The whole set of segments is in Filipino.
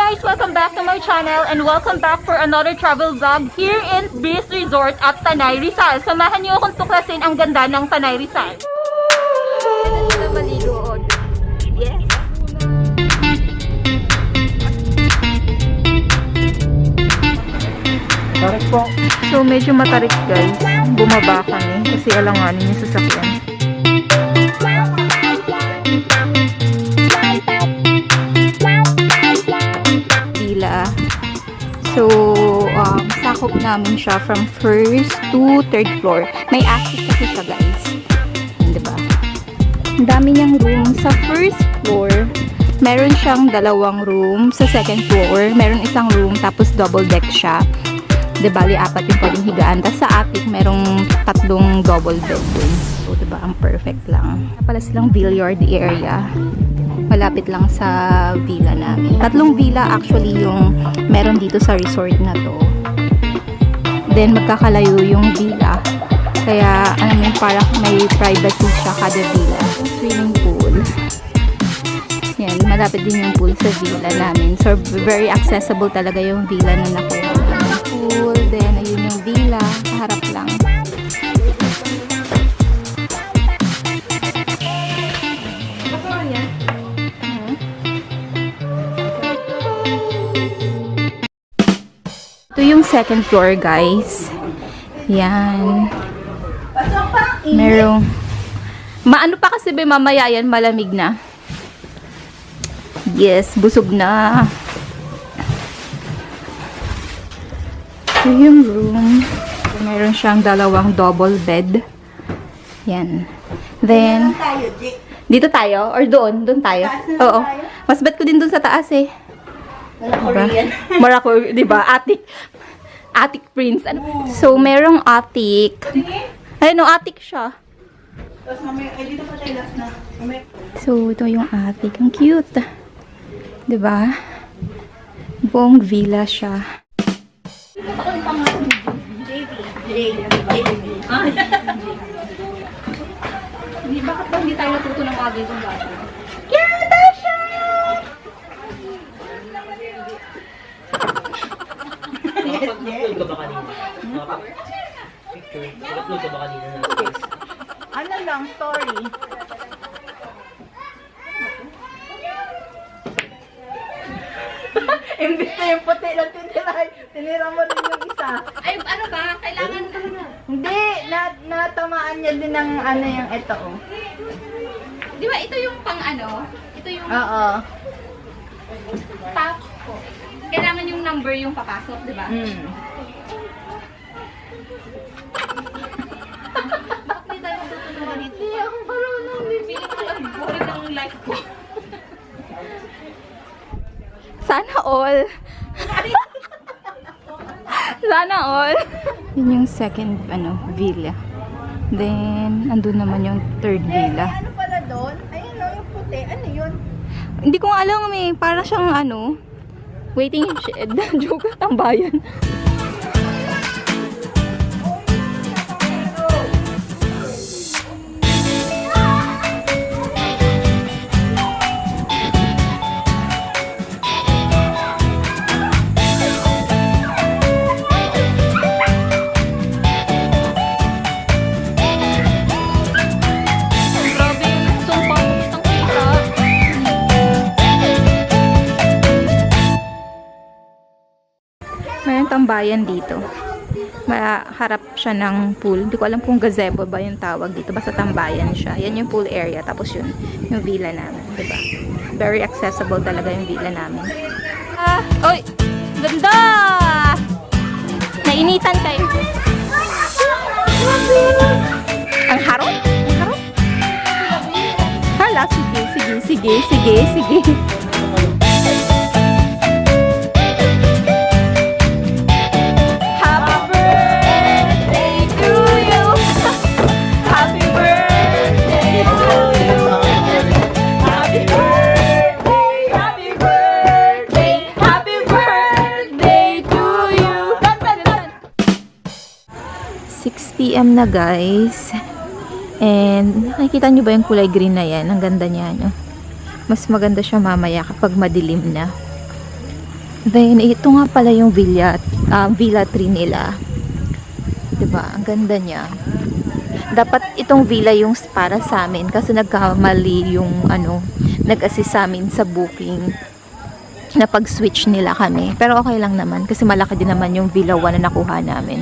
guys! Welcome back to my channel and welcome back for another travel vlog here in Beach Resort at Tanay Rizal. Samahan niyo akong tuklasin ang ganda ng Tanay Rizal. Ganda maligo. Yes! Tarik po. So medyo matarik guys. Bumaba kami kasi alanganin yung sasakyan. So, sakop namin siya from first to third floor. May attic kasi siya, guys. Diba? Ang dami niyang room. Sa first floor, meron siyang 2 room. Sa second floor, meron isang room, tapos double deck siya. Diba? 4 yung pwedeng higaan. Tapos sa attic, merong 3 double bedrooms. So, diba? Ang perfect lang. Pala silang billiard area. Malapit lang sa villa namin. 3 villa actually yung meron dito sa resort na to. Then magkakalayo yung villa. Kaya ano, parang may privacy siya kada villa. Swimming pool. Yan, malapit din yung pool sa villa namin. So very accessible talaga yung villa na nakuha namin. Pool, then ayun yung villa. Kaharap lang. Ito yung second floor, guys. Yan. Merong maano pa kasi ba mamaya yan, malamig na. Yes, busog na. Ito yung room. Meron siyang 2 double bed. Yan. Then, dito tayo? Or doon? Doon tayo? Oo. Mas bet ko din doon sa taas eh. Korean. Marako, di ba? Attic prince. Ano? So, merong attic. Ayun, no, attic siya. Dito pa tayo last na. So, ito yung attic. Ang cute. Di ba? Buong villa siya. Bakit ba hindi tayo natuto ng mga ganitong bata? Cute siya! Upload ka ba kanina? Picture. Upload ka ba kanina? Ano lang, story. Imbis na yung puti lang tinira mo rin yung isa. Ay, ano ba? Kailangan ka na. Hindi, natamaan niya din ng ano yung ito. Oh. Di ba, ito yung pang ano? Ito yung Oo. top ko. Kailangan yung number yung papasok, di ba? Bakit hindi tayo matutulungan dito? Hindi ako marunong din. Feeling ko ang boring ng life ko. Sana all. Sana all. Yun yung second villa. Then, andun naman yung third villa. Ano pala doon? Ayun no, yung puti. Ano yun? Hindi ko alam eh. Para siyang waiting shed. Joke, tambayan. Mayroong tambayan dito. Harap siya ng pool. Hindi ko alam kung gazebo ba yung tawag dito. Basta tambayan siya. Yan yung pool area. Tapos yun, yung villa namin. Diba? Very accessible talaga yung villa namin. Oy! Ganda! Nainitan kayo. Ang harot? Ang harot? Hala, sige, sige, sige, sige, sige. PM na guys, and nakikita nyo ba yung kulay green na yan? Ang ganda niya, no? Mas maganda siya mamaya kapag madilim na. Then, ito nga pala yung Villa 3 nila. Diba? Ang ganda niya. Dapat itong villa yung para sa amin kasi nagkamali yung nag-assist sa amin sa booking na pag-switch nila kami. Pero okay lang naman kasi malaki din naman yung Villa 1 na nakuha namin.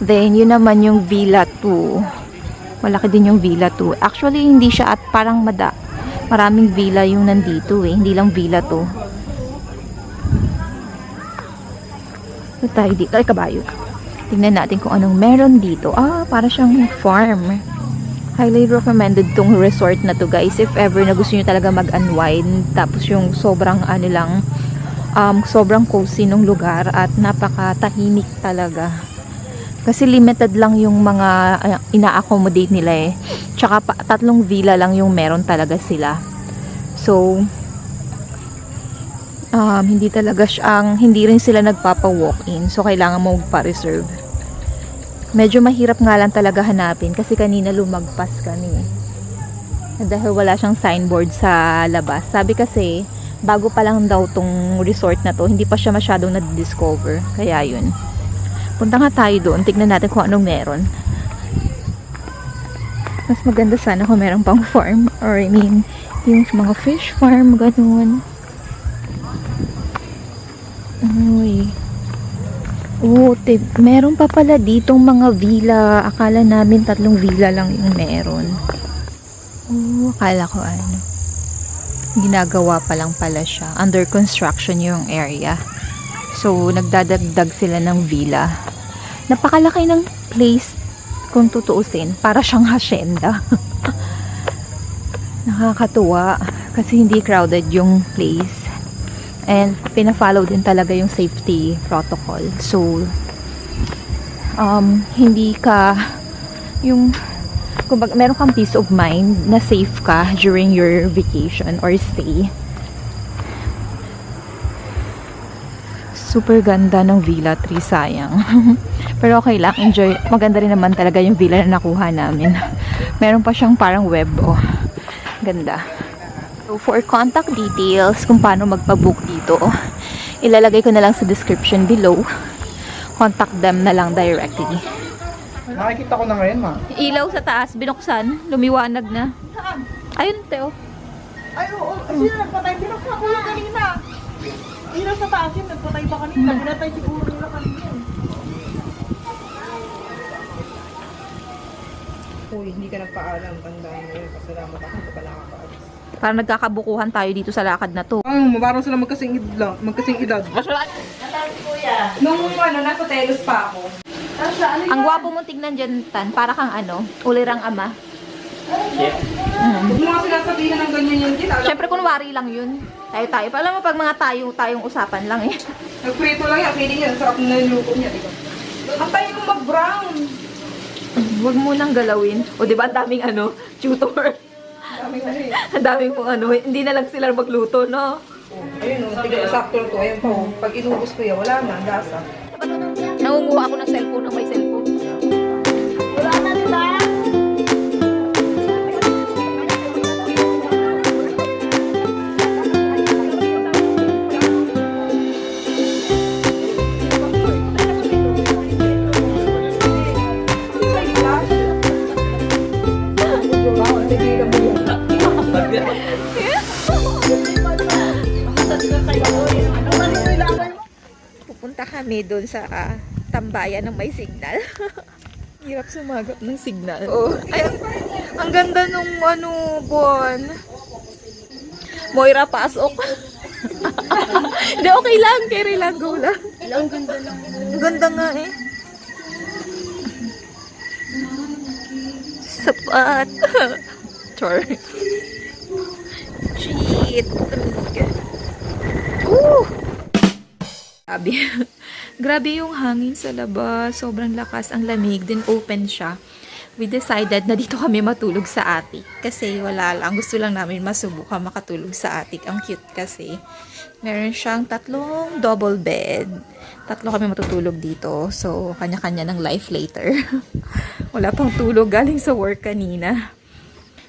Then, yun naman yung Villa 2. Malaki din yung Villa 2. Actually, hindi siya at parang maraming villa yung nandito eh. Hindi lang Villa 2. So, tayo dito. Ay, kabayo. Tingnan natin kung anong meron dito. Para siyang farm. Highly recommended tong resort na to, guys. If ever na gusto nyo talaga mag-unwind. Tapos yung sobrang sobrang cozy nung lugar at napakatahimik talaga. Kasi limited lang yung mga ina-accommodate nila eh. Tsaka 3 villa lang yung meron talaga sila. So, hindi rin sila nagpapa-walk-in. So, kailangan mo magpa-reserve. Medyo mahirap nga lang talaga hanapin kasi kanina lumagpas kami. Dahil wala siyang signboard sa labas. Sabi kasi, bago pa lang daw tong resort na to, hindi pa siya masyadong na-discover. Kaya yun. Punta nga tayo doon. Tignan natin kung anong meron. Mas maganda sana kung meron pang farm. Or I mean, yung mga fish farm, ganoon. Uy. Meron pa pala ditong mga villa. Akala namin 3 villa lang yung meron. Akala ko ginagawa pa lang pala siya. Under construction yung area. So, nagdadagdag sila ng villa. Napakalaki ng place kung tutuusin. Para siyang hacienda. Nakakatuwa. Kasi hindi crowded yung place. And pina-follow din talaga yung safety protocol. So, hindi ka kumbaga, meron kang peace of mind na safe ka during your vacation or stay. Super ganda ng Villa 3, sayang. Pero okay lang, enjoy. Maganda rin naman talaga yung villa na nakuha namin. Meron pa siyang parang web. Ganda. So, for contact details, kung paano magpa-book dito, ilalagay ko na lang sa description below. Contact them na lang directly. Nakikita ko na ngayon, ma. Ilaw sa taas, binuksan, lumiwanag na. Ayun, Teo. Ay, oo. Sino nagpatay? Binuksan ko yung kanina. Ilaw sa taas yun, nagpatay pa kanina. Pinatay siguro nila kanina. Uy, hindi ka nagpaalam. Tandaan mo yun. Pasalamat ako. Hindi ka pala nakakaalis. Parang nagkakabukuhan tayo dito sa lakad na to. Parang sila magkasing edad. Mas wala. Nung nasa telos pa ako. Ang gwapo mong tignan dyan, Tan. Para kang ulirang ama. Huwag mo nga sinasabihin ng ganyan yun. Siyempre, kunwari lang yun. Tayo. Alam mo, pag mga tayong usapan lang eh. Nagprito lang yan. Feeling niya. Sarap na yung luto niya. Antayin mo mag-brown. Huwag mo nang galawin. O, diba, ang daming tutor. Ang daming pong hindi na lang sila magluto, no? Ayun, tigil-sakto to. Ayun po. Pag inubos ko yan, wala na. Lasa. Nangunguha ako ng cellphone ng may cellphone. Wala na, diba? Pupunta kami doon sa tambayan ng may signal. Hirap sumagap ng signal. Ay, ang ganda nung buwan. Moira, pasok. Hindi, okay lang. Carry lang, go lang. Ang ganda lang. Ang ganda nga eh. Sapat. Chor. Shit. Grabe yung hangin sa labas. Sobrang lakas. Ang lamig. Then open siya. We decided na dito kami matulog sa attic. Kasi wala lang. Gusto lang namin masubukan makatulog sa attic. Ang cute kasi. Meron siyang 3 double bed. 3 kami matutulog dito. So, kanya-kanya ng life later. Wala pang tulog. Galing sa work kanina.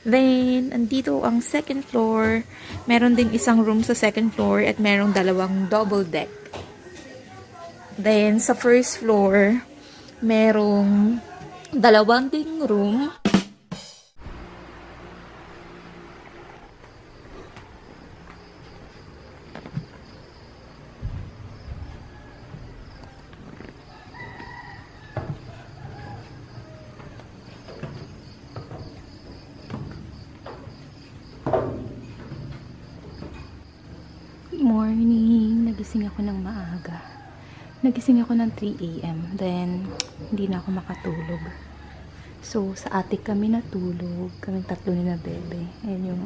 Then, andito ang second floor. Meron ding isang room sa second floor at merong dalawang double deck. Then, sa first floor, merong dalawang ding room. Morning, nagising ako ng maaga. Nagising ako ng 3 a.m. Then, hindi na ako makatulog. So, sa attic kami natulog. Kaming tatlo ni na bebe. Ayan yung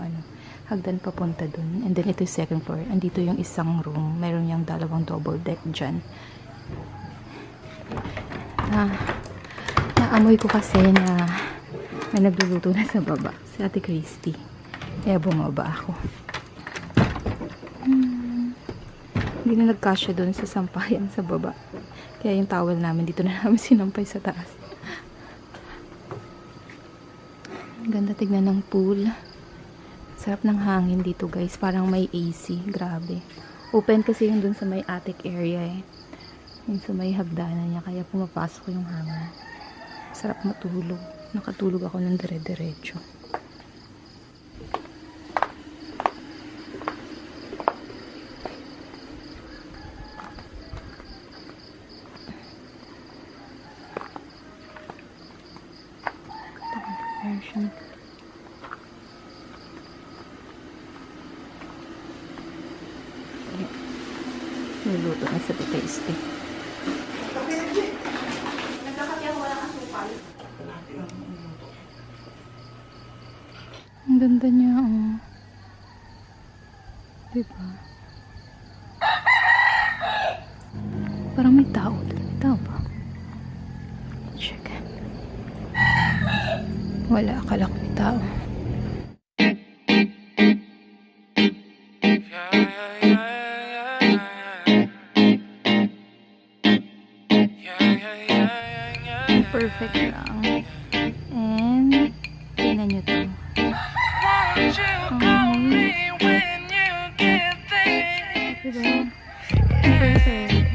hagdan papunta dun. And then, ito yung second floor. Andito yung isang room. Meron yung dalawang double deck dyan. Naamoy ko kasi na may nagluluto na sa baba. Si Ate Christy. Kaya bumaba ako. Hindi na nagkasya doon sa sampayan sa baba. Kaya yung towel namin, dito na namin sinampay sa taas. Ganda tignan ng pool. Sarap ng hangin dito guys. Parang may AC. Grabe. Open kasi yung doon sa may attic area eh. Yung sa may hagdanan niya. Kaya pumapasok yung hangin. Sarap matulog. Nakatulog ako ng dire-diretso. Version. Niluto na sa tasty. Ang ganda niya, oh. Diba? Parang may tao. May tao ba? Check. Wala, akala ko may tao. Perfect lang. And, tingnan nyo to. Diba? Perfect.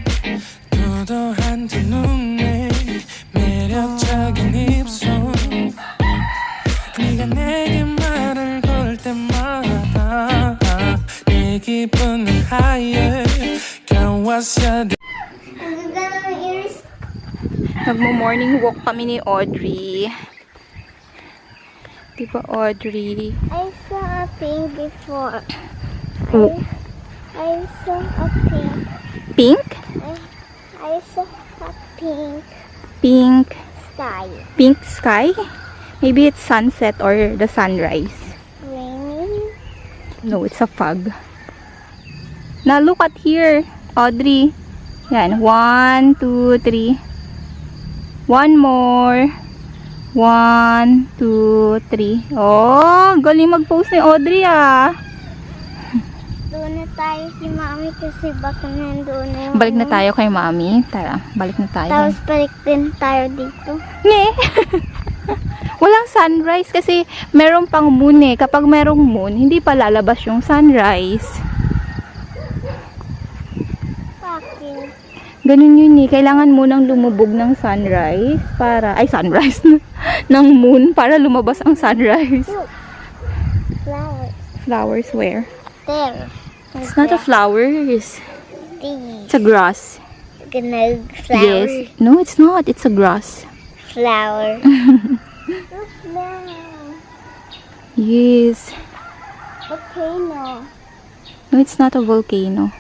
네가 내게 말을 걸 때마다 내 기분은 higher 겨웠어. Nagmo-morning walk kami ni Audrey. Diba, Audrey? I saw a pink before. Oh. I saw a pink. Pink? I saw a pink Pink. sky. Pink sky? Maybe it's sunset or the sunrise. Raining. No, it's a fog. Now look at here, Audrey. Yan. 1, 2, 3. One more. 1, 2, 3. Oh, galing mag-post ni Audrey ah. Doon na tayo si Mami kasi baka nandoon na yung Balik na tayo kay Mami. Tara, balik na tayo. Tapos balik din tayo dito. Nge. Walang sunrise kasi merong pang moon eh. Kapag merong moon, hindi pa lalabas yung sunrise. Bakit? Ganun yun eh. Kailangan munang lumubog ng sunrise para, ay sunrise ng moon para lumabas ang sunrise. Look. Flowers. Flowers where? There. It's not a flowers. These. It's a grass. Ganag flower. Yes. No, it's not. It's a grass. Flower. Look now. Yes. Volcano. No, it's not a volcano.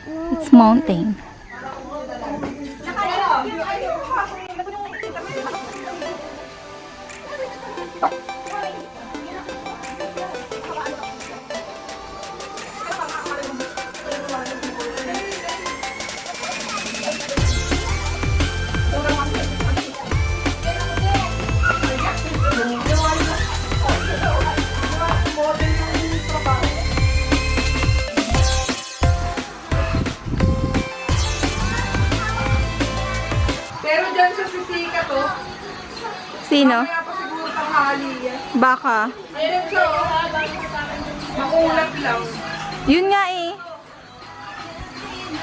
No, It's mountain. Pero dyan sa sisika to, Sino? kaya pa siguro tayo tanghali yan. Baka. Ayun siya, oh. Makulap lang. Yun nga eh.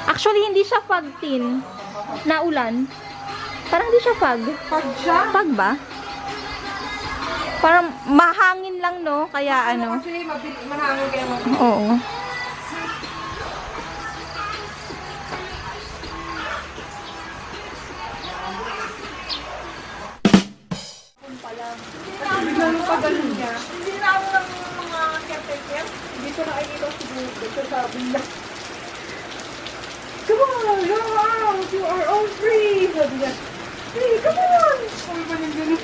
Actually, hindi siya fog tin. Na ulan. Parang hindi siya fog. Pag siya? Fog ba? Parang mahangin lang, no? Kaya ano. Kasi manangin kaya Oo. biglang pagano niya. Hindi na ako ng mga caretaker. Dito na nakikita siguro. Dito sa bunda. Come on, go out. You are all free. Sabi niya. Hey, come on. Sabi pa niya gano'n.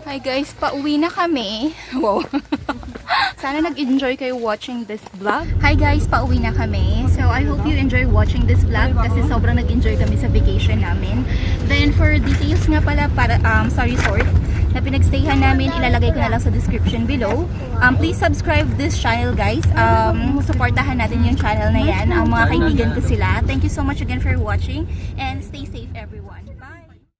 Hi guys, pauwi na kami. Wow. Sana nag-enjoy kayo watching this vlog. Hi guys, pauwi na kami. So I hope you enjoy watching this vlog kasi sobrang nag-enjoy kami sa vacation namin. Then for details nga pala para sa resort na pinagstayhan namin, ilalagay ko na lang sa description below. Please subscribe this channel guys. Supportahan natin yung channel na yan. Ang mga kaibigan ko sila. Thank you so much again for watching and stay safe everyone. Bye!